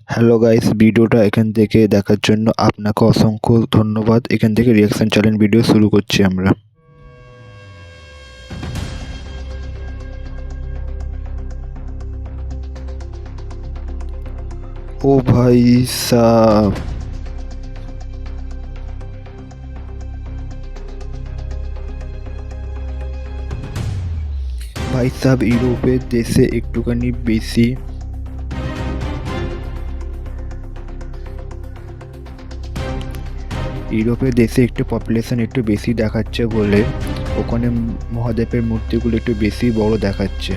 Hello guys, ভিডিওটা এখান থেকে দেখার জন্য আপনাকে অসংখ্য ধন্যবাদ। এখান থেকে রিয়াকশন চ্যানেল ভিডিও শুরু করছি আমরা। ও ভাই সাব, ভাই সাব ইউরোপের দেশে একটুখানি বেশি ইউরোপের দেশে একটু পপুলেশন একটু বেশি দেখাচ্ছে বলে ওখানে মহাদেবের মূর্তিগুলো একটু বেশি বড় দেখাচ্ছে।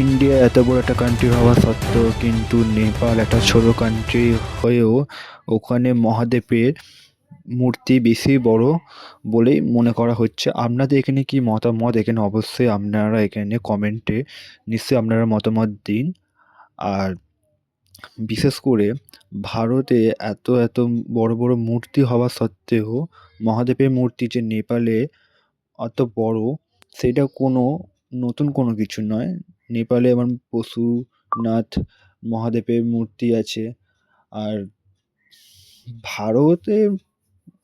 ইন্ডিয়া এত বড় একটা কান্ট্রি হওয়া সত্ত্বেও কিন্তু নেপাল একটা ছোট কান্ট্রি হয়েও ওখানে মহাদেবের মূর্তি বেশি বড় বলেই মনে করা হচ্ছে। আপনাদের এখানে কি মতামত? এখানে অবশ্যই আপনারা এখানে কমেন্টে নিশ্চয়ই আপনারা মতামত দিন। আর বিশেষ করে ভারতে এত এত বড় বড় মূর্তি হওয়া সত্ত্বেও মহাদেবের মূর্তি যে নেপালে অত বড়, সেটা কোনো নতুন কোনো কিছু নয়। নেপালে যেমন পশুনাথ মহাদেবের মূর্তি আছে। আর ভারতে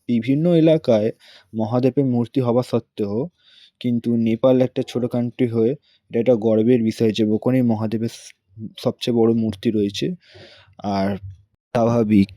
বিভিন্ন এলাকায় মহাদেবের মূর্তি হওয়া সত্ত্বেও কিন্তু নেপাল একটা ছোট কান্ট্রি হয়ে এটা একটা গর্বের বিষয় যে ওখানেই মহাদেবের সবচেয়ে বড় মূর্তি রয়েছে। আর স্বাভাবিক